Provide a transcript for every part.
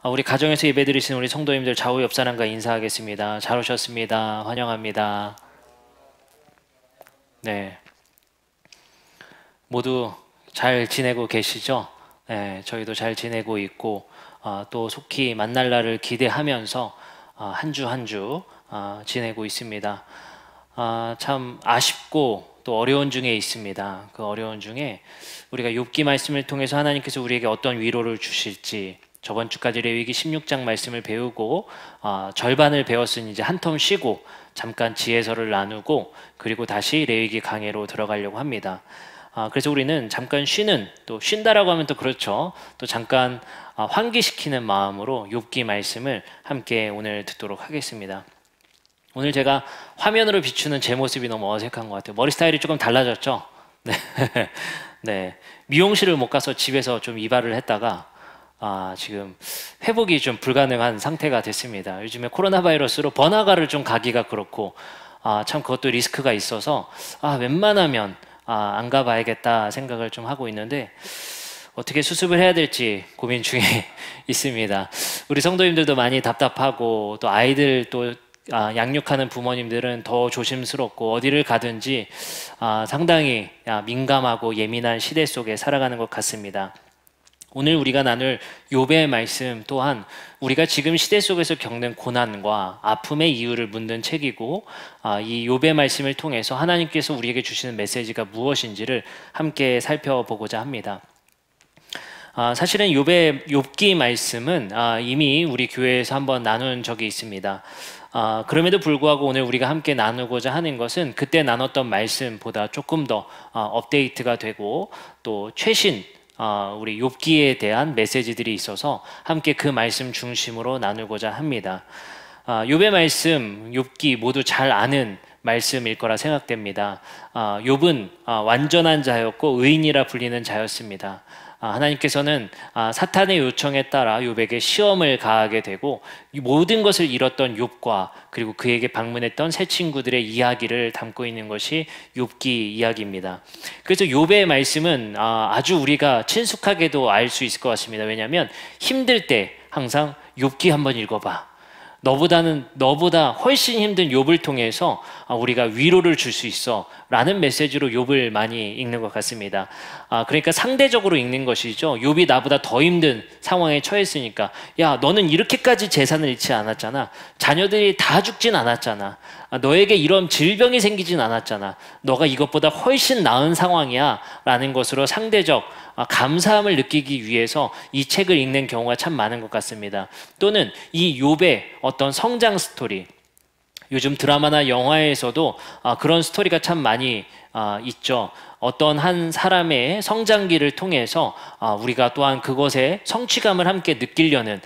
우리 가정에서 예배드리시는 우리 성도님들 좌우 옆 사람과 인사하겠습니다. 잘 오셨습니다. 환영합니다. 네, 모두 잘 지내고 계시죠? 네, 저희도 잘 지내고 있고 또 속히 만날 날을 기대하면서 한 주 한 주 지내고 있습니다. 참 아쉽고 또 어려운 중에 있습니다. 그 어려운 중에 우리가 욥기 말씀을 통해서 하나님께서 우리에게 어떤 위로를 주실지, 저번 주까지 레위기 16장 말씀을 배우고 절반을 배웠으니 이제 한 텀 쉬고 잠깐 지혜서를 나누고 그리고 다시 레위기 강해로 들어가려고 합니다. 그래서 우리는 잠깐 쉬는, 또 쉰다라고 하면 또 그렇죠. 또 잠깐 환기시키는 마음으로 욥기 말씀을 함께 오늘 듣도록 하겠습니다. 오늘 제가 화면으로 비추는 제 모습이 너무 어색한 것 같아요. 머리 스타일이 조금 달라졌죠? 네. 네. 미용실을 못 가서 집에서 좀 이발을 했다가 지금 회복이 좀 불가능한 상태가 됐습니다. 요즘에 코로나 바이러스로 번화가를 좀 가기가 그렇고 참 그것도 리스크가 있어서 웬만하면 안 가봐야겠다 생각을 좀 하고 있는데 어떻게 수습을 해야 될지 고민 중에 있습니다. 우리 성도님들도 많이 답답하고 또 아이들 또 양육하는 부모님들은 더 조심스럽고 어디를 가든지 상당히 민감하고 예민한 시대 속에 살아가는 것 같습니다. 오늘 우리가 나눌 욥의 말씀 또한 우리가 지금 시대 속에서 겪는 고난과 아픔의 이유를 묻는 책이고 이 욥의 말씀을 통해서 하나님께서 우리에게 주시는 메시지가 무엇인지를 함께 살펴보고자 합니다. 사실은 욥기 말씀은 이미 우리 교회에서 한번 나눈 적이 있습니다. 그럼에도 불구하고 오늘 우리가 함께 나누고자 하는 것은 그때 나눴던 말씀보다 조금 더 업데이트가 되고 또 최신 우리 욥기에 대한 메시지들이 있어서 함께 그 말씀 중심으로 나누고자 합니다. 욥의 말씀, 욥기 모두 잘 아는 말씀일 거라 생각됩니다. 욥은 완전한 자였고 의인이라 불리는 자였습니다. 하나님께서는 사탄의 요청에 따라 욥에게 시험을 가하게 되고 모든 것을 잃었던 욥과 그리고 그에게 방문했던 세 친구들의 이야기를 담고 있는 것이 욥기 이야기입니다. 그래서 욥의 말씀은 아주 우리가 친숙하게도 알 수 있을 것 같습니다. 왜냐하면 힘들 때 항상 욥기 한번 읽어봐. 너보다 훨씬 힘든 욥을 통해서 우리가 위로를 줄 수 있어 라는 메시지로 욥을 많이 읽는 것 같습니다. 그러니까 상대적으로 읽는 것이죠. 욥이 나보다 더 힘든 상황에 처했으니까 야, 너는 이렇게까지 재산을 잃지 않았잖아. 자녀들이 다 죽진 않았잖아. 너에게 이런 질병이 생기진 않았잖아. 너가 이것보다 훨씬 나은 상황이야 라는 것으로 상대적 감사함을 느끼기 위해서 이 책을 읽는 경우가 참 많은 것 같습니다. 또는 이 욥의 어떤 성장 스토리, 요즘 드라마나 영화에서도 그런 스토리가 참 많이 있죠. 어떤 한 사람의 성장기를 통해서 우리가 또한 그것에 성취감을 함께 느끼려는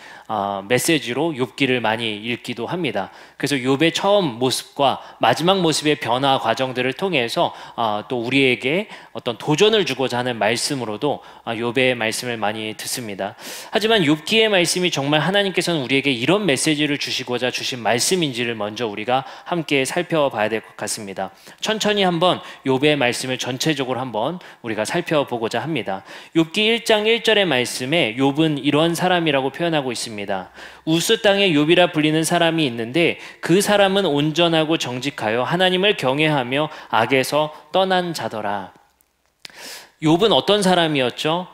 메시지로 욥기를 많이 읽기도 합니다. 그래서 욥의 처음 모습과 마지막 모습의 변화 과정들을 통해서 또 우리에게 어떤 도전을 주고자 하는 말씀으로도 욥의 말씀을 많이 듣습니다. 하지만 욥기의 말씀이 정말 하나님께서는 우리에게 이런 메시지를 주시고자 주신 말씀인지를 먼저 우리가 함께 살펴봐야 될 것 같습니다. 천천히 한번 욥의 말씀을 전체적으로 한번 우리가 살펴보고자 합니다. 욥기 1장 1절의 말씀에 욥은 이런 사람이라고 표현하고 있습니다. 우스 땅에 욥이라 불리는 사람이 있는데 그 사람은 온전하고 정직하여 하나님을 경외하며 악에서 떠난 자더라. 욥은 어떤 사람이었죠?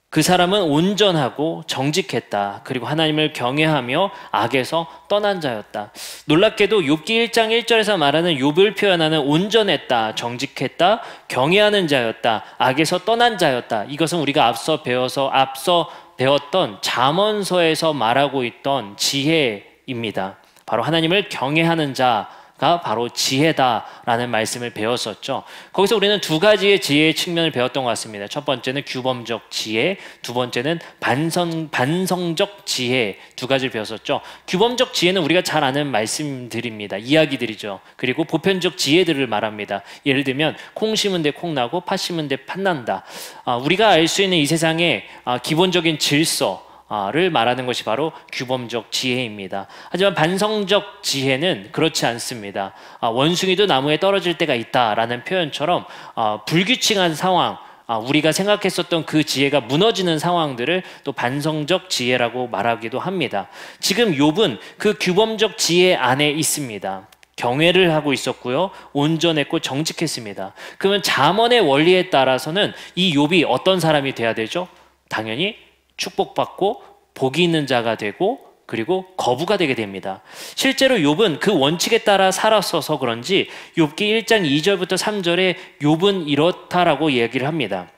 그 사람은 온전하고 정직했다. 그리고 하나님을 경외하며 악에서 떠난 자였다. 놀랍게도 욥기 1장 1절에서 말하는 욥을 표현하는 온전했다, 정직했다, 경외하는 자였다, 악에서 떠난 자였다. 이것은 우리가 앞서 배웠던 잠언서에서 말하고 있던 지혜입니다. 바로 하나님을 경외하는 자가 바로 지혜다라는 말씀을 배웠었죠. 거기서 우리는 두 가지의 지혜의 측면을 배웠던 것 같습니다. 첫 번째는 규범적 지혜, 두 번째는 반성적 지혜, 두 가지를 배웠었죠. 규범적 지혜는 우리가 잘 아는 말씀들입니다. 이야기들이죠. 그리고 보편적 지혜들을 말합니다. 예를 들면 콩 심은 데 콩 나고 팥 심은 데 팥 난다. 우리가 알 수 있는 이 세상의 기본적인 질서 를 말하는 것이 바로 규범적 지혜입니다. 하지만 반성적 지혜는 그렇지 않습니다. 원숭이도 나무에 떨어질 때가 있다라는 표현처럼 불규칙한 상황, 우리가 생각했었던 그 지혜가 무너지는 상황들을 또 반성적 지혜라고 말하기도 합니다. 지금 욥은 그 규범적 지혜 안에 있습니다. 경외를 하고 있었고요, 온전했고 정직했습니다. 그러면 잠언의 원리에 따라서는 이 욥이 어떤 사람이 돼야 되죠? 당연히 축복받고 복이 있는 자가 되고 그리고 거부가 되게 됩니다. 실제로 욥은 그 원칙에 따라 살았어서 그런지 욥기 1장 2절부터 3절에 욥은 이렇다라고 얘기를 합니다.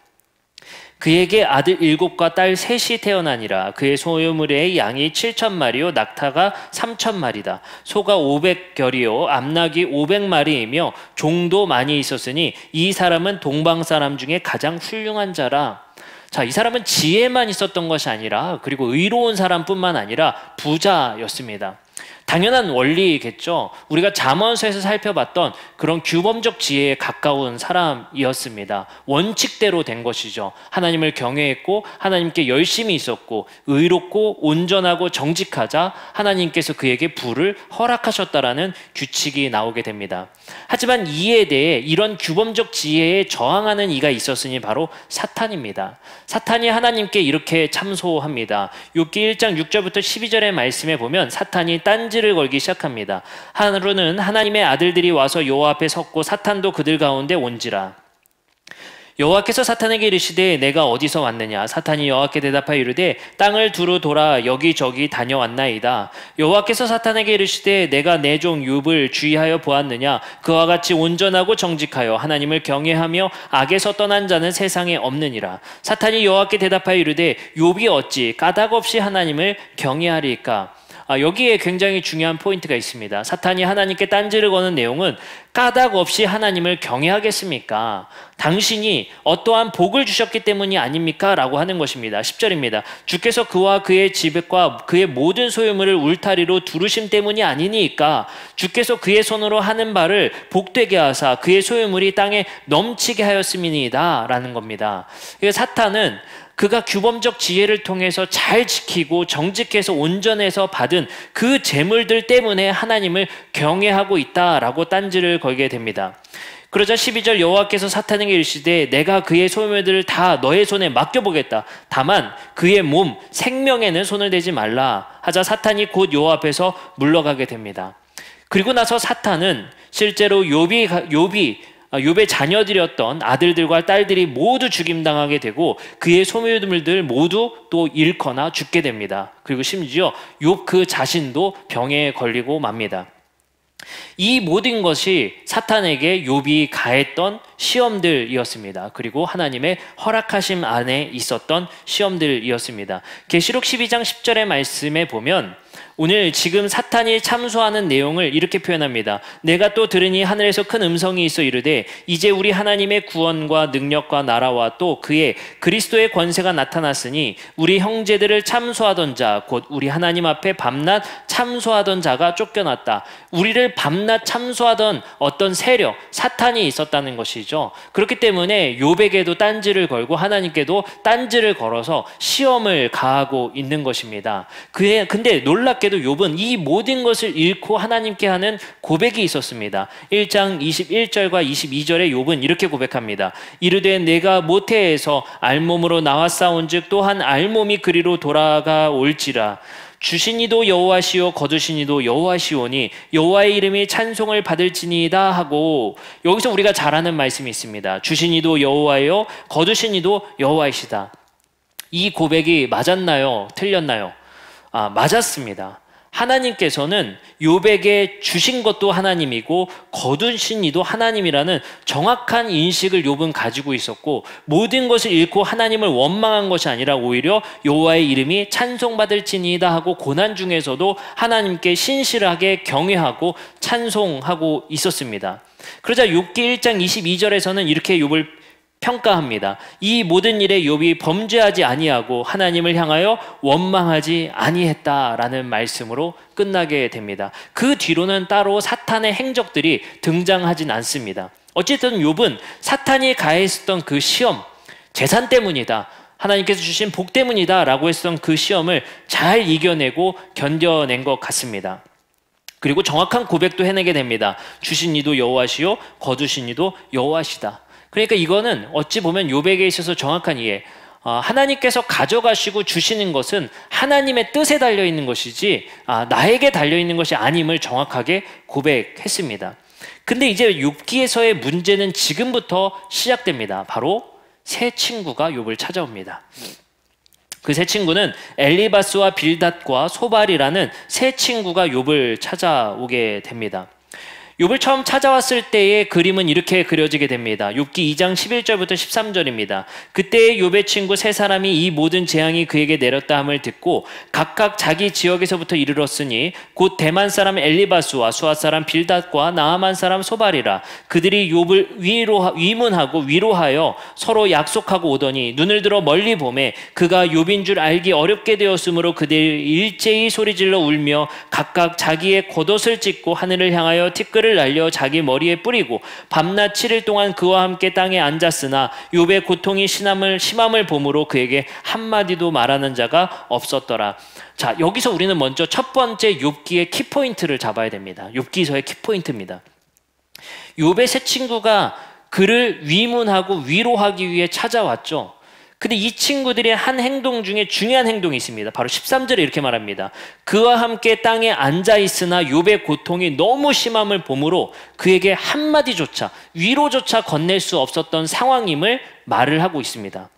그에게 아들 7과 딸 3이 태어나니라. 그의 소유물의 양이 7,000마리요 낙타가 3,000마리다. 소가 500결이요 암낙이 500마리이며 종도 많이 있었으니 이 사람은 동방 사람 중에 가장 훌륭한 자라. 자, 이 사람은 지혜만 있었던 것이 아니라 그리고 의로운 사람뿐만 아니라 부자였습니다. 당연한 원리겠죠. 우리가 잠언서에서 살펴봤던 그런 규범적 지혜에 가까운 사람이었습니다. 원칙대로 된 것이죠. 하나님을 경외했고 하나님께 열심히 있었고 의롭고 온전하고 정직하자 하나님께서 그에게 부를 허락하셨다라는 규칙이 나오게 됩니다. 하지만 이에 대해 이런 규범적 지혜에 저항하는 이가 있었으니 바로 사탄입니다. 사탄이 하나님께 이렇게 참소합니다. 욥기 1장 6절부터 12절의 말씀에 보면 사탄이 딴지를 걸기 시작합니다. 하루는 하나님의 아들들이 와서 여호와 앞에 섰고 사탄도 그들 가운데 온지라. 여호와께서 사탄에게 이르시되 내가 어디서 왔느냐. 사탄이 여호와께 대답하여 이르되 땅을 두루 돌아 여기저기 다녀왔나이다. 여호와께서 사탄에게 이르시되 내가 내 종 욥을 주의하여 보았느냐. 그와 같이 온전하고 정직하여 하나님을 경외하며 악에서 떠난 자는 세상에 없느니라. 사탄이 여호와께 대답하여 이르되 욥이 어찌 까닭 없이 하나님을 경외하리까. 여기에 굉장히 중요한 포인트가 있습니다. 사탄이 하나님께 딴지를 거는 내용은 까닭 없이 하나님을 경외하겠습니까? 당신이 어떠한 복을 주셨기 때문이 아닙니까? 라고 하는 것입니다. 10절입니다. 주께서 그와 그의 집과 그의 모든 소유물을 울타리로 두르심 때문이 아니니까 주께서 그의 손으로 하는 바를 복되게 하사 그의 소유물이 땅에 넘치게 하였음이니이다 라는 겁니다. 사탄은 그가 규범적 지혜를 통해서 잘 지키고 정직해서 온전해서 받은 그 재물들 때문에 하나님을 경외하고 있다라고 딴지를 걸게 됩니다. 그러자 12절 여호와께서 사탄에게 이르시되 내가 그의 소유물들을 다 너의 손에 맡겨보겠다. 다만 그의 몸 생명에는 손을 대지 말라 하자 사탄이 곧 여호와 앞에서 물러가게 됩니다. 그리고 나서 사탄은 실제로 욥의 자녀들이었던 아들들과 딸들이 모두 죽임당하게 되고 그의 소유물들 모두 또 잃거나 죽게 됩니다. 그리고 심지어 욥 그 자신도 병에 걸리고 맙니다. 이 모든 것이 사탄에게 욥이 가했던 시험들이었습니다. 그리고 하나님의 허락하심 안에 있었던 시험들이었습니다. 계시록 12장 10절의 말씀에 보면 오늘 지금 사탄이 참소하는 내용을 이렇게 표현합니다. 내가 또 들으니 하늘에서 큰 음성이 있어 이르되 이제 우리 하나님의 구원과 능력과 나라와 또 그의 그리스도의 권세가 나타났으니 우리 형제들을 참소하던 자 곧 우리 하나님 앞에 밤낮 참소하던 자가 쫓겨났다. 우리를 밤낮 참소하던 어떤 세력, 사탄이 있었다는 것이죠. 그렇기 때문에 욥에게도 딴지를 걸고 하나님께도 딴지를 걸어서 시험을 가하고 있는 것입니다. 근데 놀랍게도 욥은 이 모든 것을 잃고 하나님께 하는 고백이 있었습니다. 1장 21절과 22절에 욥은 이렇게 고백합니다. 이르되 내가 모태에서 알몸으로 나왔사온즉 또한 알몸이 그리로 돌아가 올지라. 주시니도 여호와시오 거두시니도 여호와시오니 여호와의 이름이 찬송을 받을지니이다 하고, 여기서 우리가 잘 아는 말씀이 있습니다. 주시니도 여호와요 거두시니도 여호와이시다. 이 고백이 맞았나요? 틀렸나요? 맞았습니다. 하나님께서는 욥에게 주신 것도 하나님이고 거두신 이도 하나님이라는 정확한 인식을 욥은 가지고 있었고, 모든 것을 잃고 하나님을 원망한 것이 아니라 오히려 여호와의 이름이 찬송받을지니이다 하고 고난 중에서도 하나님께 신실하게 경외하고 찬송하고 있었습니다. 그러자 욥기 1장 22절에서는 이렇게 욥을 평가합니다. 이 모든 일에 욥이 범죄하지 아니하고 하나님을 향하여 원망하지 아니했다라는 말씀으로 끝나게 됩니다. 그 뒤로는 따로 사탄의 행적들이 등장하진 않습니다. 어쨌든 욥은 사탄이 가했었던 그 시험, 재산 때문이다, 하나님께서 주신 복 때문이다 라고 했던 그 시험을 잘 이겨내고 견뎌낸 것 같습니다. 그리고 정확한 고백도 해내게 됩니다. 주신 이도 여호와시요 거두신 이도 여호와시다. 그러니까 이거는 어찌 보면 욥에게 있어서 정확한 이해. 하나님께서 가져가시고 주시는 것은 하나님의 뜻에 달려있는 것이지 나에게 달려있는 것이 아님을 정확하게 고백했습니다. 근데 이제 욥기에서의 문제는 지금부터 시작됩니다. 바로 세 친구가 욥을 찾아옵니다. 그 세 친구는 엘리바스와 빌닷과 소발이라는 세 친구가 욥을 찾아오게 됩니다. 욥을 처음 찾아왔을 때의 그림은 이렇게 그려지게 됩니다. 욥기 2장 11절부터 13절입니다. 그때의 욥의 친구 세 사람이 이 모든 재앙이 그에게 내렸다 함을 듣고 각각 자기 지역에서부터 이르렀으니 곧 대만 사람 엘리바스와 수앗 사람 빌닷과 나아만 사람 소발이라. 그들이 욥을 위문하고 위로하여 서로 약속하고 오더니 눈을 들어 멀리 보매 그가 욥인 줄 알기 어렵게 되었으므로 그들이 일제히 소리질러 울며 각각 자기의 겉옷을 찢고 하늘을 향하여 티끌을 날려 자기 머리에 뿌리고 밤낮 7일 동안 그와 함께 땅에 앉았으나 욥의 고통이 심함을 보므로 그에게 한마디도 말하는 자가 없었더라. 자, 여기서 우리는 먼저 첫 번째 욥기의 키포인트를 잡아야 됩니다. 욥기서의 키포인트입니다. 욥의 세 친구가 그를 위문하고 위로하기 위해 찾아왔죠. 근데 이 친구들의 한 행동 중에 중요한 행동이 있습니다. 바로 13절에 이렇게 말합니다. 그와 함께 땅에 앉아있으나 욥의 고통이 너무 심함을 보므로 그에게 한마디조차 위로조차 건넬 수 없었던 상황임을 말을 하고 있습니다.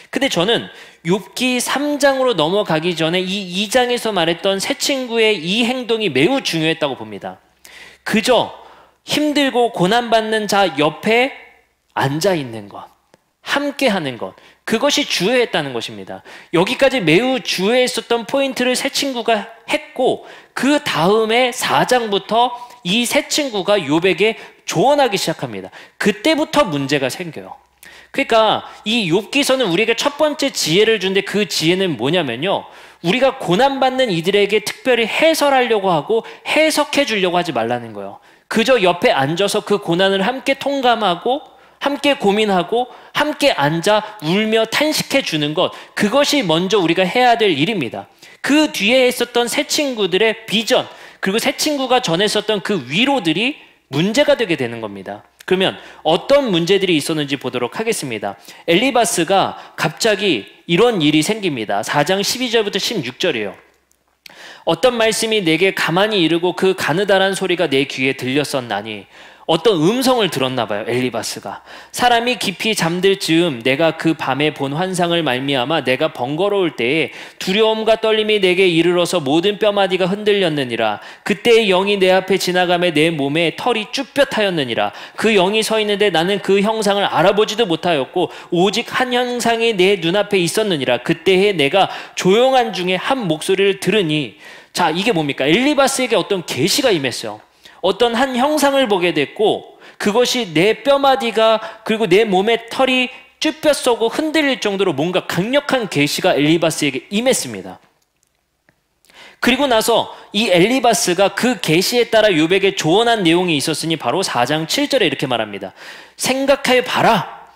근데 저는 욥기 3장으로 넘어가기 전에 이 2장에서 말했던 세 친구의 이 행동이 매우 중요했다고 봅니다. 그저 힘들고 고난받는 자 옆에 앉아있는 것, 함께하는 것, 그것이 주요했다는 것입니다. 여기까지 매우 주요했었던 포인트를 세 친구가 했고 그 다음에 4장부터 이 세 친구가 욥에게 조언하기 시작합니다. 그때부터 문제가 생겨요. 그러니까 이 욥기서는 우리에게 첫 번째 지혜를 주는데 그 지혜는 뭐냐면요, 우리가 고난받는 이들에게 특별히 해설하려고 하고 해석해 주려고 하지 말라는 거예요. 그저 옆에 앉아서 그 고난을 함께 통감하고 함께 고민하고 함께 앉아 울며 탄식해 주는 것, 그것이 먼저 우리가 해야 될 일입니다. 그 뒤에 있었던 세 친구들의 비전, 그리고 세 친구가 전했었던 그 위로들이 문제가 되게 되는 겁니다. 그러면 어떤 문제들이 있었는지 보도록 하겠습니다. 엘리바스가 갑자기 이런 일이 생깁니다. 4장 12절부터 16절이에요. 어떤 말씀이 내게 가만히 이르고 그 가느다란 소리가 내 귀에 들렸었나니, 어떤 음성을 들었나 봐요. 엘리바스가 사람이 깊이 잠들 즈음 내가 그 밤에 본 환상을 말미암아 내가 번거로울 때에 두려움과 떨림이 내게 이르러서 모든 뼈마디가 흔들렸느니라. 그때의 영이 내 앞에 지나가며 내 몸에 털이 쭈뼛하였느니라. 그 영이 서 있는데 나는 그 형상을 알아보지도 못하였고 오직 한 형상이 내 눈앞에 있었느니라. 그때에 내가 조용한 중에 한 목소리를 들으니, 자, 이게 뭡니까? 엘리바스에게 어떤 계시가 임했어요. 어떤 한 형상을 보게 됐고 그것이 내 뼈마디가 그리고 내 몸의 털이 쭈뼛 쏘고 흔들릴 정도로 뭔가 강력한 계시가 엘리바스에게 임했습니다. 그리고 나서 이 엘리바스가 그 계시에 따라 욥에게 조언한 내용이 있었으니 바로 4장 7절에 이렇게 말합니다. 생각해 봐라.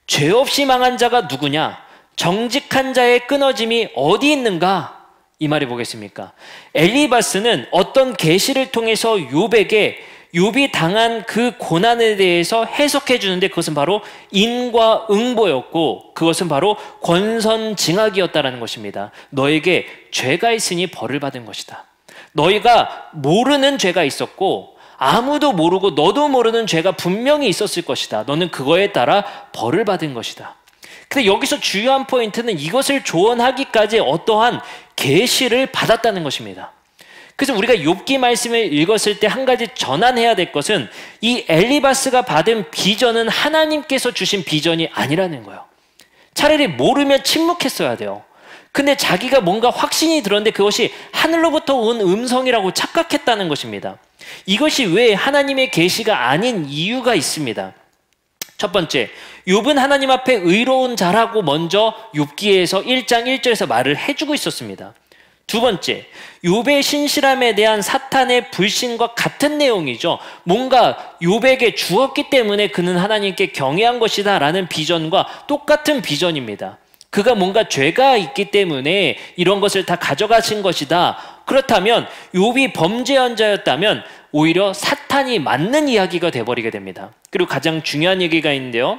죄 없이 망한 자가 누구냐? 정직한 자의 끊어짐이 어디 있는가? 이 말이 뭐겠습니까? 엘리바스는 어떤 계시를 통해서 욥에게 욥이 당한 그 고난에 대해서 해석해 주는데 그것은 바로 인과응보였고 그것은 바로 권선징악이었다라는 것입니다. 너에게 죄가 있으니 벌을 받은 것이다. 너희가 모르는 죄가 있었고 아무도 모르고 너도 모르는 죄가 분명히 있었을 것이다. 너는 그거에 따라 벌을 받은 것이다. 근데 여기서 중요한 포인트는 이것을 조언하기까지 어떠한 계시를 받았다는 것입니다. 그래서 우리가 욥기 말씀을 읽었을 때 한 가지 전환해야 될 것은 이 엘리바스가 받은 비전은 하나님께서 주신 비전이 아니라는 거예요. 차라리 모르면 침묵했어야 돼요. 근데 자기가 뭔가 확신이 들었는데 그것이 하늘로부터 온 음성이라고 착각했다는 것입니다. 이것이 왜 하나님의 계시가 아닌 이유가 있습니다. 첫 번째, 욥은 하나님 앞에 의로운 자라고 먼저 욥기에서 1장 1절에서 말을 해주고 있었습니다. 두 번째, 욥의 신실함에 대한 사탄의 불신과 같은 내용이죠. 뭔가 욥에게 주었기 때문에 그는 하나님께 경외한 것이다 라는 비전과 똑같은 비전입니다. 그가 뭔가 죄가 있기 때문에 이런 것을 다 가져가신 것이다. 그렇다면 욥이 범죄한 자였다면 오히려 사탄이 맞는 이야기가 돼버리게 됩니다. 그리고 가장 중요한 얘기가 있는데요.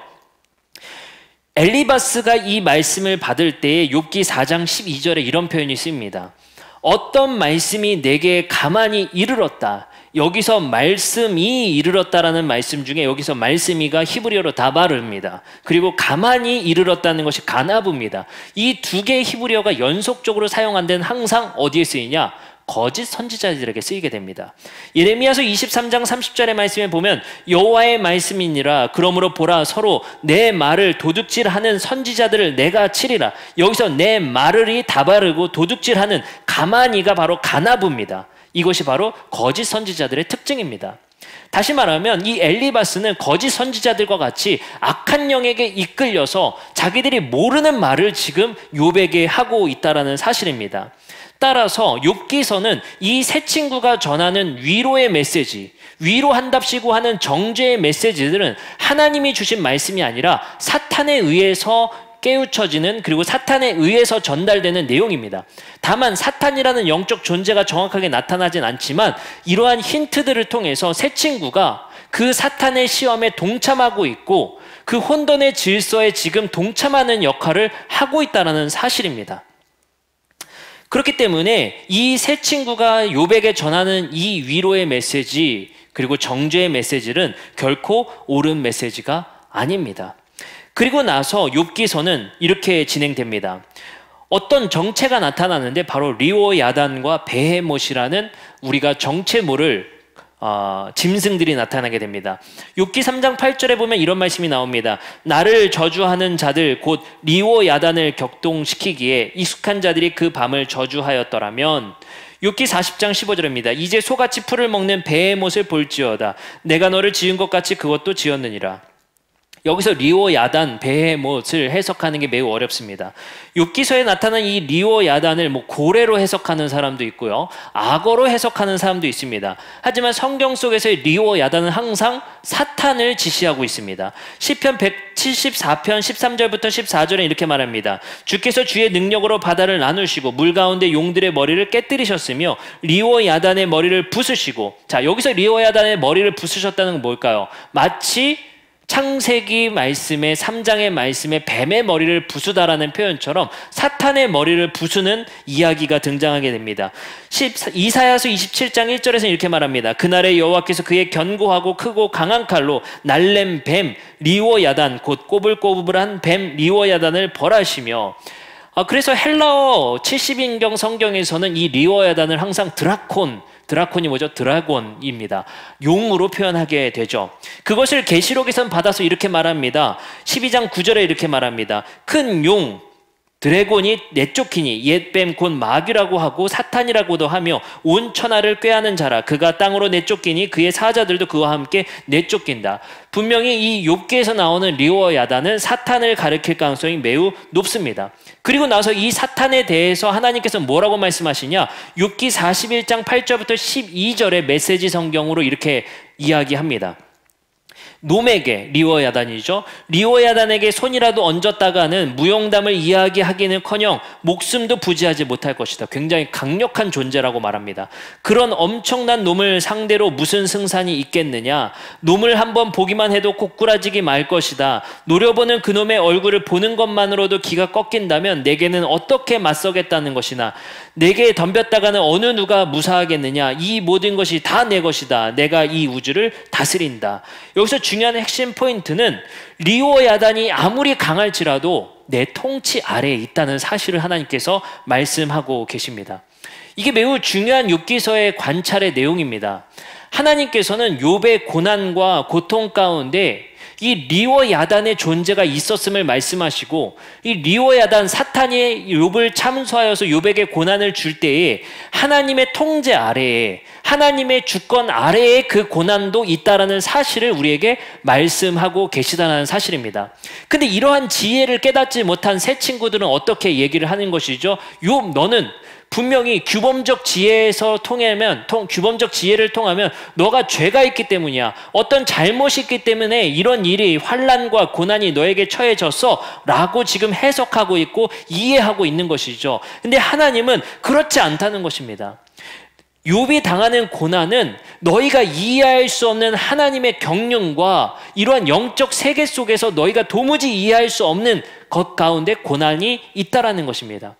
엘리바스가 이 말씀을 받을 때에 욥기 4장 12절에 이런 표현이 쓰입니다. 어떤 말씀이 내게 가만히 이르렀다. 여기서 말씀이 이르렀다라는 말씀 중에 여기서 말씀이가 히브리어로 다바르입니다. 그리고 가만히 이르렀다는 것이 가나브입니다. 이 두 개의 히브리어가 연속적으로 사용한 데는 항상 어디에 쓰이냐? 거짓 선지자들에게 쓰이게 됩니다. 예레미야서 23장 30절의 말씀에 보면 여호와의 말씀이니라. 그러므로 보라, 서로 내 말을 도둑질하는 선지자들을 내가 치리라. 여기서 내 말을이 다바르고 도둑질하는 가만히가 바로 가나브입니다. 이것이 바로 거짓 선지자들의 특징입니다. 다시 말하면 이 엘리바스는 거짓 선지자들과 같이 악한 영에게 이끌려서 자기들이 모르는 말을 지금 욥에게 하고 있다는 사실입니다. 따라서 욥기서는 이 세 친구가 전하는 위로의 메시지, 위로한답시고 하는 정죄의 메시지들은 하나님이 주신 말씀이 아니라 사탄에 의해서 깨우쳐지는, 그리고 사탄에 의해서 전달되는 내용입니다. 다만 사탄이라는 영적 존재가 정확하게 나타나진 않지만 이러한 힌트들을 통해서 세 친구가 그 사탄의 시험에 동참하고 있고 그 혼돈의 질서에 지금 동참하는 역할을 하고 있다는 사실입니다. 그렇기 때문에 이 세 친구가 욥에게 전하는 이 위로의 메시지, 그리고 정죄의 메시지는 결코 옳은 메시지가 아닙니다. 그리고 나서 욥기서는 이렇게 진행됩니다. 어떤 정체가 나타나는데 바로 리오야단과 베헤못이라는 우리가 정체 모를 짐승들이 나타나게 됩니다. 욥기 3장 8절에 보면 이런 말씀이 나옵니다. 나를 저주하는 자들 곧 리오야단을 격동시키기에 익숙한 자들이 그 밤을 저주하였더라면. 욥기 40장 15절입니다. 이제 소같이 풀을 먹는 베헤못을 볼지어다. 내가 너를 지은 것 같이 그것도 지었느니라. 여기서 리오야단, 베헤못을 해석하는 게 매우 어렵습니다. 욥기서에 나타난 이 리오야단을 고래로 해석하는 사람도 있고요, 악어로 해석하는 사람도 있습니다. 하지만 성경 속에서의 리오야단은 항상 사탄을 지시하고 있습니다. 시편 174편 13절부터 14절에 이렇게 말합니다. 주께서 주의 능력으로 바다를 나누시고 물 가운데 용들의 머리를 깨뜨리셨으며 리오야단의 머리를 부수시고. 자, 여기서 리오야단의 머리를 부수셨다는 건 뭘까요? 마치 창세기 말씀의 3장의 말씀에 뱀의 머리를 부수다라는 표현처럼 사탄의 머리를 부수는 이야기가 등장하게 됩니다. 이사야서 27장 1절에서는 이렇게 말합니다. 그날에 여호와께서 그의 견고하고 크고 강한 칼로 날렘 뱀 리오야단 곧 꼬불꼬불한 뱀 리오야단을 벌하시며. 그래서 헬라어 70인경 성경에서는 이 리오야단을 항상 드라콘이 뭐죠? 드라곤입니다. 용으로 표현하게 되죠. 그것을 계시록에선 받아서 이렇게 말합니다. 12장 9절에 이렇게 말합니다. 큰 용, 드래곤이 내쫓기니 옛뱀 곧 마귀라고 하고 사탄이라고도 하며 온 천하를 꾀하는 자라. 그가 땅으로 내쫓기니 그의 사자들도 그와 함께 내쫓긴다. 분명히 이 욥기에서 나오는 리오야단은 사탄을 가리킬 가능성이 매우 높습니다. 그리고 나서 이 사탄에 대해서 하나님께서 뭐라고 말씀하시냐? 욥기 41장 8절부터 12절의 메시지 성경으로 이렇게 이야기합니다. 놈에게, 리오야단이죠. 리오야단에게 손이라도 얹었다가는 무용담을 이야기하기는커녕 목숨도 부지하지 못할 것이다. 굉장히 강력한 존재라고 말합니다. 그런 엄청난 놈을 상대로 무슨 승산이 있겠느냐? 놈을 한번 보기만 해도 꼬꾸라지기 말 것이다. 노려보는 그놈의 얼굴을 보는 것만으로도 기가 꺾인다면 내게는 어떻게 맞서겠다는 것이나 내게 덤볐다가는 어느 누가 무사하겠느냐? 이 모든 것이 다 내 것이다. 내가 이 우주를 다스린다. 여기서 중요한 핵심 포인트는 리오야단이 아무리 강할지라도 내 통치 아래에 있다는 사실을 하나님께서 말씀하고 계십니다. 이게 매우 중요한 욥기서의 관찰의 내용입니다. 하나님께서는 욥의 고난과 고통 가운데 이 리오야단의 존재가 있었음을 말씀하시고, 이 리오야단 사탄이 욥을 참소하여서 욥에게 고난을 줄 때에 하나님의 통제 아래에, 하나님의 주권 아래에 그 고난도 있다라는 사실을 우리에게 말씀하고 계시다는 사실입니다. 근데 이러한 지혜를 깨닫지 못한 새 친구들은 어떻게 얘기를 하는 것이죠? 욥, 너는 분명히 규범적 지혜에서 규범적 지혜를 통하면 너가 죄가 있기 때문이야. 어떤 잘못이 있기 때문에 이런 일이, 환난과 고난이 너에게 처해졌어 라고 지금 해석하고 있고 이해하고 있는 것이죠. 근데 하나님은 그렇지 않다는 것입니다. 욥이 당하는 고난은 너희가 이해할 수 없는 하나님의 경륜과 이러한 영적 세계 속에서 너희가 도무지 이해할 수 없는 것 가운데 고난이 있다라는 것입니다.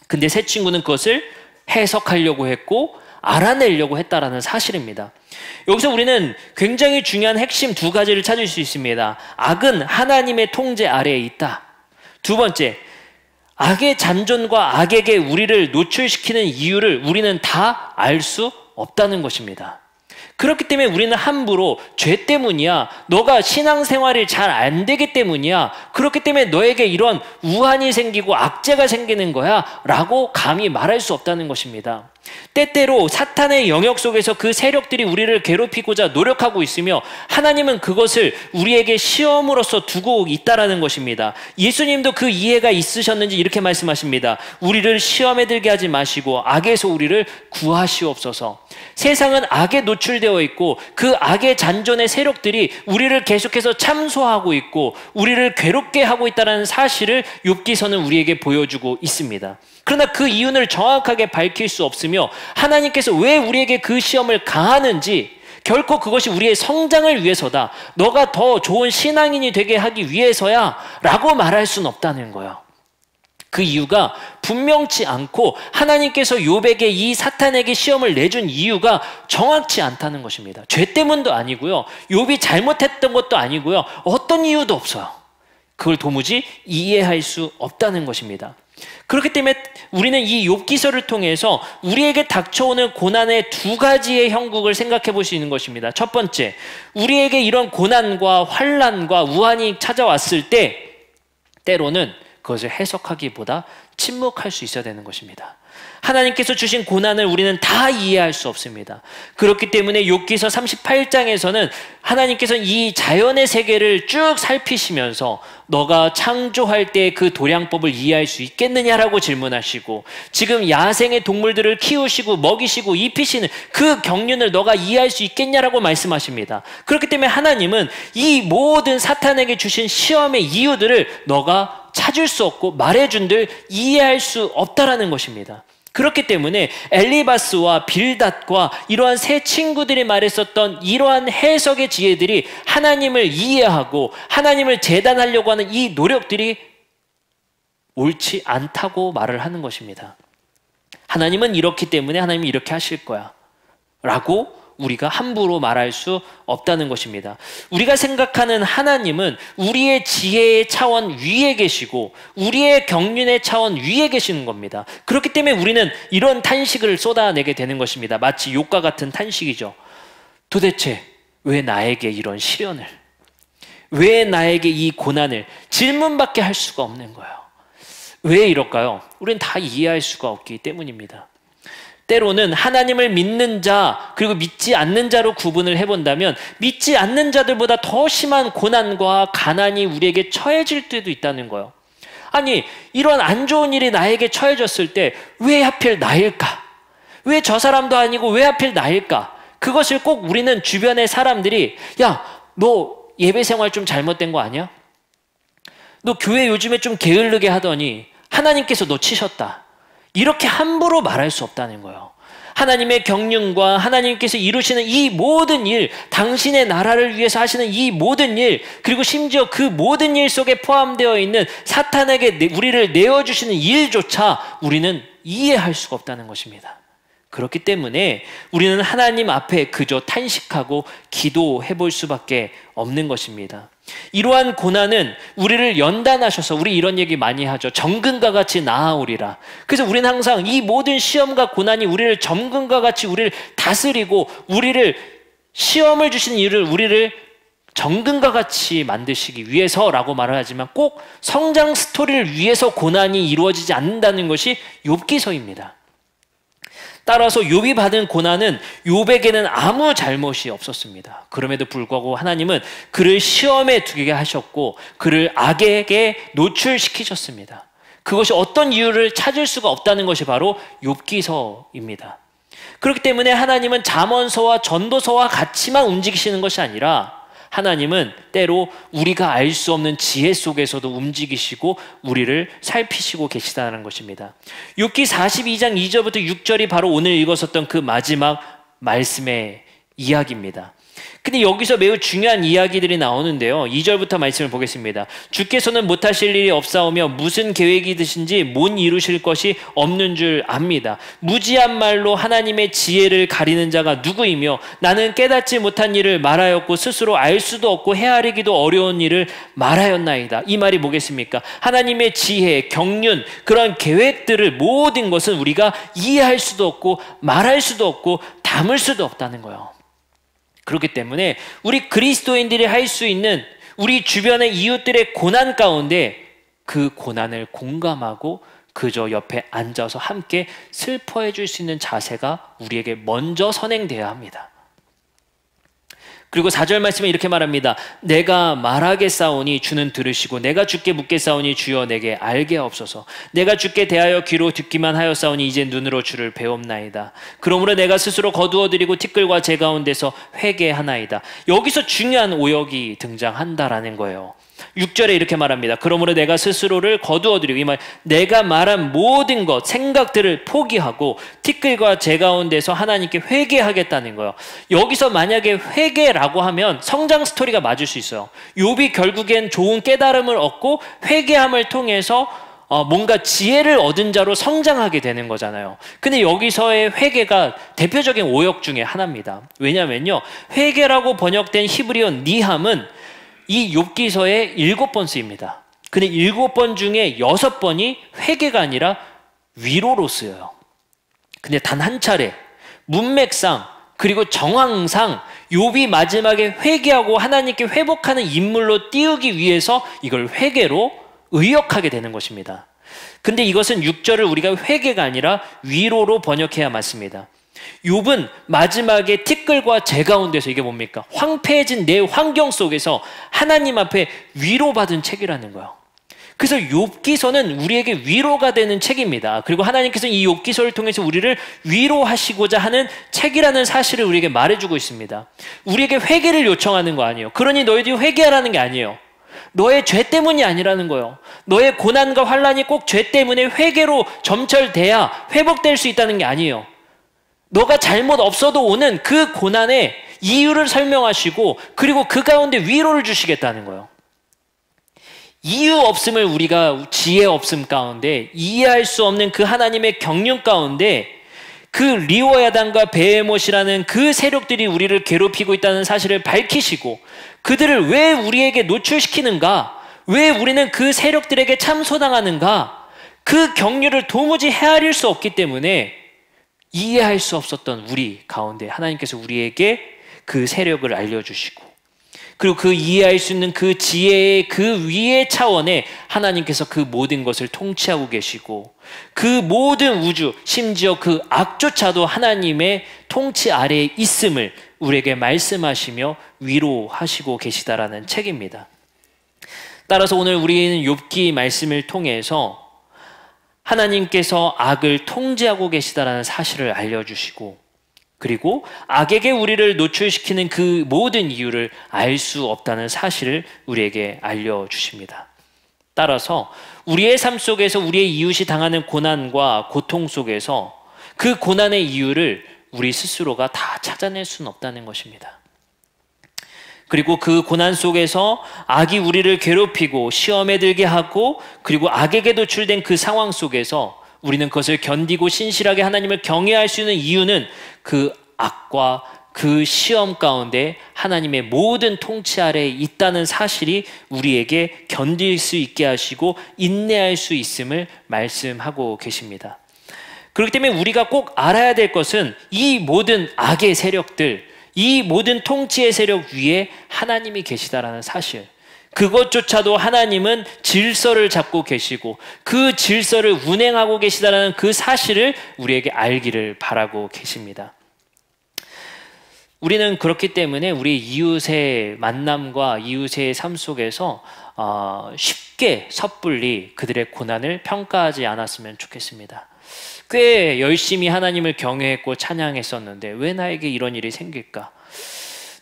근데 새 친구는 그것을 해석하려고 했고 알아내려고 했다라는 사실입니다. 여기서 우리는 굉장히 중요한 핵심 두 가지를 찾을 수 있습니다. 악은 하나님의 통제 아래에 있다. 두 번째, 악의 잔존과 악에게 우리를 노출시키는 이유를 우리는 다 알 수 없다는 것입니다. 그렇기 때문에 우리는 함부로 죄 때문이야, 너가 신앙생활이 잘 안 되기 때문이야, 그렇기 때문에 너에게 이런 우환이 생기고 악재가 생기는 거야 라고 감히 말할 수 없다는 것입니다. 때때로 사탄의 영역 속에서 그 세력들이 우리를 괴롭히고자 노력하고 있으며 하나님은 그것을 우리에게 시험으로서 두고 있다라는 것입니다. 예수님도 그 이해가 있으셨는지 이렇게 말씀하십니다. 우리를 시험에 들게 하지 마시고 악에서 우리를 구하시옵소서. 세상은 악에 노출되어 있고 그 악의 잔존의 세력들이 우리를 계속해서 참소하고 있고 우리를 괴롭게 하고 있다는 사실을 욥기서는 우리에게 보여주고 있습니다. 그러나 그 이유를 정확하게 밝힐 수 없으며 하나님께서 왜 우리에게 그 시험을 가하는지, 결코 그것이 우리의 성장을 위해서다, 너가 더 좋은 신앙인이 되게 하기 위해서야 라고 말할 수는 없다는 거예요. 그 이유가 분명치 않고 하나님께서 욥에게 이 사탄에게 시험을 내준 이유가 정확치 않다는 것입니다. 죄 때문도 아니고요, 욥이 잘못했던 것도 아니고요, 어떤 이유도 없어요. 그걸 도무지 이해할 수 없다는 것입니다. 그렇기 때문에 우리는 이 욥기서를 통해서 우리에게 닥쳐오는 고난의 두 가지의 형국을 생각해 볼 수 있는 것입니다. 첫 번째, 우리에게 이런 고난과 환난과 우환이 찾아왔을 때 때로는 그것을 해석하기보다 침묵할 수 있어야 되는 것입니다. 하나님께서 주신 고난을 우리는 다 이해할 수 없습니다. 그렇기 때문에 욥기서 38장에서는 하나님께서 이 자연의 세계를 쭉 살피시면서 너가 창조할 때 그 도량법을 이해할 수 있겠느냐라고 질문하시고, 지금 야생의 동물들을 키우시고 먹이시고 입히시는 그 경륜을 너가 이해할 수 있겠냐라고 말씀하십니다. 그렇기 때문에 하나님은 이 모든 사탄에게 주신 시험의 이유들을 너가 찾을 수 없고 말해준들 이해할 수 없다라는 것입니다. 그렇기 때문에 엘리바스와 빌닷과 이러한 세 친구들이 말했었던 이러한 해석의 지혜들이 하나님을 이해하고 하나님을 재단하려고 하는 이 노력들이 옳지 않다고 말을 하는 것입니다. 하나님은 이렇기 때문에 하나님이 이렇게 하실 거야 라고 우리가 함부로 말할 수 없다는 것입니다. 우리가 생각하는 하나님은 우리의 지혜의 차원 위에 계시고 우리의 경륜의 차원 위에 계시는 겁니다. 그렇기 때문에 우리는 이런 탄식을 쏟아내게 되는 것입니다. 마치 욥과 같은 탄식이죠. 도대체 왜 나에게 이런 시련을, 왜 나에게 이 고난을, 질문밖에 할 수가 없는 거예요. 왜 이럴까요? 우리는 다 이해할 수가 없기 때문입니다. 때로는 하나님을 믿는 자 그리고 믿지 않는 자로 구분을 해본다면 믿지 않는 자들보다 더 심한 고난과 가난이 우리에게 처해질 때도 있다는 거예요. 아니, 이런 안 좋은 일이 나에게 처해졌을 때 왜 하필 나일까? 왜 저 사람도 아니고 왜 하필 나일까? 그것을 꼭 우리는 주변의 사람들이, 야, 너 예배 생활 좀 잘못된 거 아니야? 너 교회 요즘에 좀 게으르게 하더니 하나님께서 너 치셨다, 이렇게 함부로 말할 수 없다는 거예요. 하나님의 경륜과 하나님께서 이루시는 이 모든 일, 당신의 나라를 위해서 하시는 이 모든 일, 그리고 심지어 그 모든 일 속에 포함되어 있는 사탄에게 우리를 내어주시는 일조차 우리는 이해할 수가 없다는 것입니다. 그렇기 때문에 우리는 하나님 앞에 그저 탄식하고 기도해 볼 수밖에 없는 것입니다. 이러한 고난은 우리를 연단하셔서, 우리 이런 얘기 많이 하죠. 정금과 같이 나아오리라. 그래서 우리는 항상 이 모든 시험과 고난이 우리를 정금과 같이 우리를 다스리고 우리를 시험을 주시는 이유를 우리를 정금과 같이 만드시기 위해서라고 말을 하지만 꼭 성장 스토리를 위해서 고난이 이루어지지 않는다는 것이 욥기서입니다. 따라서 욥이 받은 고난은 욥에게는 아무 잘못이 없었습니다. 그럼에도 불구하고 하나님은 그를 시험에 두게 하셨고 그를 악에게 노출시키셨습니다. 그것이 어떤 이유를 찾을 수가 없다는 것이 바로 욥기서입니다. 그렇기 때문에 하나님은 잠언서와 전도서와 같이만 움직이시는 것이 아니라 하나님은 때로 우리가 알 수 없는 지혜 속에서도 움직이시고 우리를 살피시고 계시다는 것입니다. 욥기 42장 2절부터 6절이 바로 오늘 읽었었던 그 마지막 말씀의 이야기입니다. 근데 여기서 매우 중요한 이야기들이 나오는데요. 2절부터 말씀을 보겠습니다. 주께서는 못하실 일이 없사오며 무슨 계획이 드신지 못 이루실 것이 없는 줄 압니다. 무지한 말로 하나님의 지혜를 가리는 자가 누구이며 나는 깨닫지 못한 일을 말하였고 스스로 알 수도 없고 헤아리기도 어려운 일을 말하였나이다. 이 말이 뭐겠습니까? 하나님의 지혜, 경륜, 그런 계획들을 모든 것은 우리가 이해할 수도 없고 말할 수도 없고 담을 수도 없다는 거예요. 그렇기 때문에 우리 그리스도인들이 할 수 있는 우리 주변의 이웃들의 고난 가운데 그 고난을 공감하고 그저 옆에 앉아서 함께 슬퍼해 줄 수 있는 자세가 우리에게 먼저 선행되어야 합니다. 그리고 4절 말씀에 이렇게 말합니다. 내가 말하겠사오니 주는 들으시고 내가 주께 묻겠사오니 주여 내게 알게 하옵소서. 내가 주께 대하여 귀로 듣기만 하였사오니 이제 눈으로 주를 배옵나이다. 그러므로 내가 스스로 거두어드리고 티끌과 재 가운데서 회개하나이다. 여기서 중요한 오역이 등장한다라는 거예요. 6절에 이렇게 말합니다. 그러므로 내가 스스로를 거두어드리고, 이 말, 내가 말한 모든 것, 생각들을 포기하고 티끌과 재 가운데서 하나님께 회개하겠다는 거예요. 여기서 만약에 회개라고 하면 성장 스토리가 맞을 수 있어요. 욥이 결국엔 좋은 깨달음을 얻고 회개함을 통해서 뭔가 지혜를 얻은 자로 성장하게 되는 거잖아요. 근데 여기서의 회개가 대표적인 오역 중에 하나입니다. 왜냐면요, 회개라고 번역된 히브리어 니함은 이 욥기서에 7번 쓰입니다. 근데 7번 중에 6번이 회개가 아니라 위로로 쓰여요. 근데 단 한 차례 문맥상 그리고 정황상 욥이 마지막에 회개하고 하나님께 회복하는 인물로 띄우기 위해서 이걸 회개로 의역하게 되는 것입니다. 근데 이것은 6절을 우리가 회개가 아니라 위로로 번역해야 맞습니다. 욥은 마지막에 티끌과 재 가운데서, 이게 뭡니까? 황폐해진 내 환경 속에서 하나님 앞에 위로받은 책이라는 거예요. 그래서 욥기서는 우리에게 위로가 되는 책입니다. 그리고 하나님께서는 이 욥기서를 통해서 우리를 위로하시고자 하는 책이라는 사실을 우리에게 말해주고 있습니다. 우리에게 회개를 요청하는 거 아니에요. 그러니 너희들이 회개하라는 게 아니에요. 너의 죄 때문이 아니라는 거예요. 너의 고난과 환난이 꼭 죄 때문에 회개로 점철돼야 회복될 수 있다는 게 아니에요. 너가 잘못 없어도 오는 그 고난의 이유를 설명하시고 그리고 그 가운데 위로를 주시겠다는 거예요. 이유 없음을 우리가 지혜 없음 가운데 이해할 수 없는 그 하나님의 경륜 가운데 그 리워야단과 베헤못이라는 그 세력들이 우리를 괴롭히고 있다는 사실을 밝히시고 그들을 왜 우리에게 노출시키는가? 왜 우리는 그 세력들에게 참소당하는가? 그 경륜을 도무지 헤아릴 수 없기 때문에 이해할 수 없었던 우리 가운데 하나님께서 우리에게 그 세력을 알려주시고 그리고 그 이해할 수 있는 그 지혜의 그 위의 차원에 하나님께서 그 모든 것을 통치하고 계시고 그 모든 우주, 심지어 그 악조차도 하나님의 통치 아래에 있음을 우리에게 말씀하시며 위로하시고 계시다라는 책입니다. 따라서 오늘 우리는 욥기 말씀을 통해서 하나님께서 악을 통제하고 계시다라는 사실을 알려주시고 그리고 악에게 우리를 노출시키는 그 모든 이유를 알 수 없다는 사실을 우리에게 알려주십니다. 따라서 우리의 삶 속에서 우리의 이웃이 당하는 고난과 고통 속에서 그 고난의 이유를 우리 스스로가 다 찾아낼 수는 없다는 것입니다. 그리고 그 고난 속에서 악이 우리를 괴롭히고 시험에 들게 하고 그리고 악에게 노출된 그 상황 속에서 우리는 그것을 견디고 신실하게 하나님을 경외할 수 있는 이유는 그 악과 그 시험 가운데 하나님의 모든 통치 아래에 있다는 사실이 우리에게 견딜 수 있게 하시고 인내할 수 있음을 말씀하고 계십니다. 그렇기 때문에 우리가 꼭 알아야 될 것은 이 모든 악의 세력들, 이 모든 통치의 세력 위에 하나님이 계시다라는 사실, 그것조차도 하나님은 질서를 잡고 계시고 그 질서를 운행하고 계시다라는 그 사실을 우리에게 알기를 바라고 계십니다. 우리는 그렇기 때문에 우리 이웃의 만남과 이웃의 삶 속에서 쉽게 섣불리 그들의 고난을 평가하지 않았으면 좋겠습니다. 꽤 열심히 하나님을 경외했고 찬양했었는데 왜 나에게 이런 일이 생길까?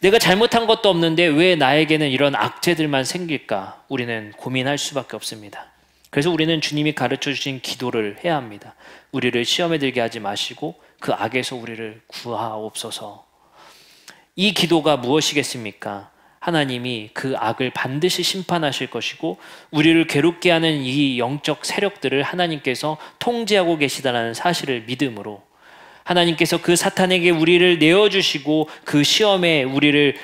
내가 잘못한 것도 없는데 왜 나에게는 이런 악재들만 생길까? 우리는 고민할 수밖에 없습니다. 그래서 우리는 주님이 가르쳐 주신 기도를 해야 합니다. 우리를 시험에 들게 하지 마시고 그 악에서 우리를 구하옵소서. 이 기도가 무엇이겠습니까? 하나님이 그 악을 반드시 심판하실 것이고 우리를 괴롭게 하는 이 영적 세력들을 하나님께서 통제하고 계시다는 사실을 믿음으로 하나님께서 그 사탄에게 우리를 내어주시고 그 시험에 우리를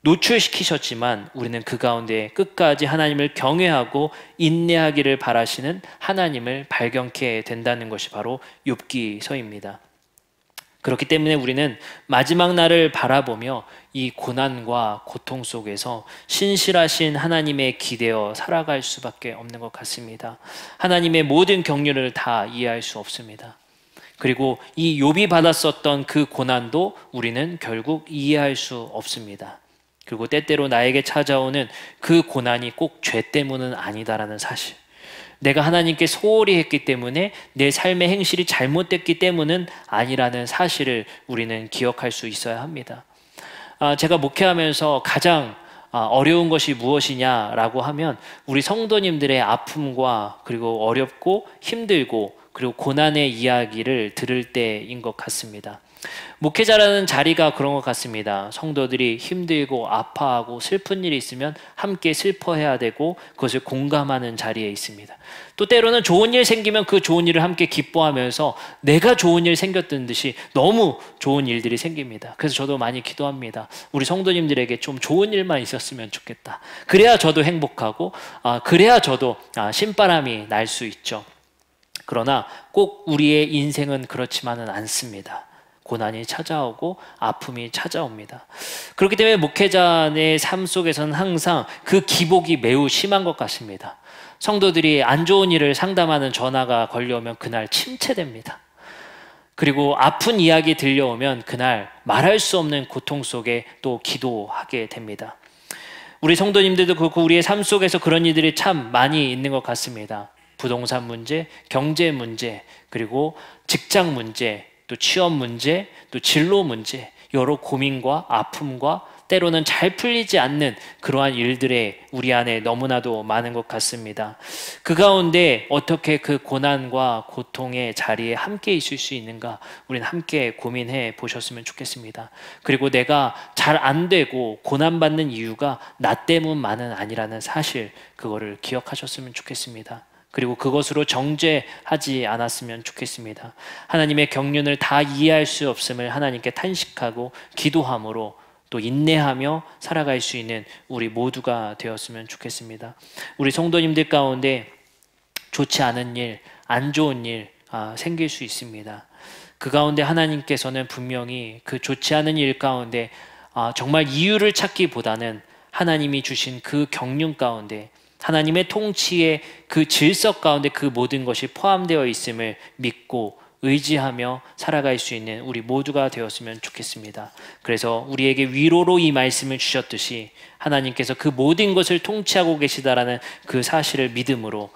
노출시키셨지만 우리는 그 가운데 끝까지 하나님을 경외하고 인내하기를 바라시는 하나님을 발견케 된다는 것이 바로 욥기서입니다. 그렇기 때문에 우리는 마지막 날을 바라보며 이 고난과 고통 속에서 신실하신 하나님에 기대어 살아갈 수밖에 없는 것 같습니다. 하나님의 모든 경륜을 다 이해할 수 없습니다. 그리고 이 욥이 받았었던 그 고난도 우리는 결국 이해할 수 없습니다. 그리고 때때로 나에게 찾아오는 그 고난이 꼭 죄 때문은 아니다라는 사실, 내가 하나님께 소홀히 했기 때문에 내 삶의 행실이 잘못됐기 때문은 아니라는 사실을 우리는 기억할 수 있어야 합니다. 제가 목회하면서 가장 어려운 것이 무엇이냐라고 하면 우리 성도님들의 아픔과 그리고 어렵고 힘들고 그리고 고난의 이야기를 들을 때인 것 같습니다. 목회자라는 자리가 그런 것 같습니다. 성도들이 힘들고 아파하고 슬픈 일이 있으면 함께 슬퍼해야 되고 그것을 공감하는 자리에 있습니다. 또 때로는 좋은 일 생기면 그 좋은 일을 함께 기뻐하면서 내가 좋은 일 생겼던 듯이 너무 좋은 일들이 생깁니다. 그래서 저도 많이 기도합니다. 우리 성도님들에게 좀 좋은 일만 있었으면 좋겠다. 그래야 저도 행복하고 그래야 저도 신바람이 날 수 있죠. 그러나 꼭 우리의 인생은 그렇지만은 않습니다. 고난이 찾아오고 아픔이 찾아옵니다. 그렇기 때문에 목회자의 삶 속에서는 항상 그 기복이 매우 심한 것 같습니다. 성도들이 안 좋은 일을 상담하는 전화가 걸려오면 그날 침체됩니다. 그리고 아픈 이야기 들려오면 그날 말할 수 없는 고통 속에 또 기도하게 됩니다. 우리 성도님들도 그렇고 우리의 삶 속에서 그런 일들이 참 많이 있는 것 같습니다. 부동산 문제, 경제 문제, 그리고 직장 문제, 또 취업 문제, 또 진로 문제, 여러 고민과 아픔과 때로는 잘 풀리지 않는 그러한 일들에 우리 안에 너무나도 많은 것 같습니다. 그 가운데 어떻게 그 고난과 고통의 자리에 함께 있을 수 있는가, 우리는 함께 고민해 보셨으면 좋겠습니다. 그리고 내가 잘 안 되고 고난받는 이유가 나 때문만은 아니라는 사실, 그거를 기억하셨으면 좋겠습니다. 그리고 그것으로 정죄하지 않았으면 좋겠습니다. 하나님의 경륜을 다 이해할 수 없음을 하나님께 탄식하고 기도함으로 또 인내하며 살아갈 수 있는 우리 모두가 되었으면 좋겠습니다. 우리 성도님들 가운데 좋지 않은 일, 안 좋은 일 생길 수 있습니다. 그 가운데 하나님께서는 분명히 그 좋지 않은 일 가운데 정말 이유를 찾기보다는 하나님이 주신 그 경륜 가운데 하나님의 통치의 그 질서 가운데 그 모든 것이 포함되어 있음을 믿고 의지하며 살아갈 수 있는 우리 모두가 되었으면 좋겠습니다. 그래서 우리에게 위로로 이 말씀을 주셨듯이 하나님께서 그 모든 것을 통치하고 계시다라는 그 사실을 믿음으로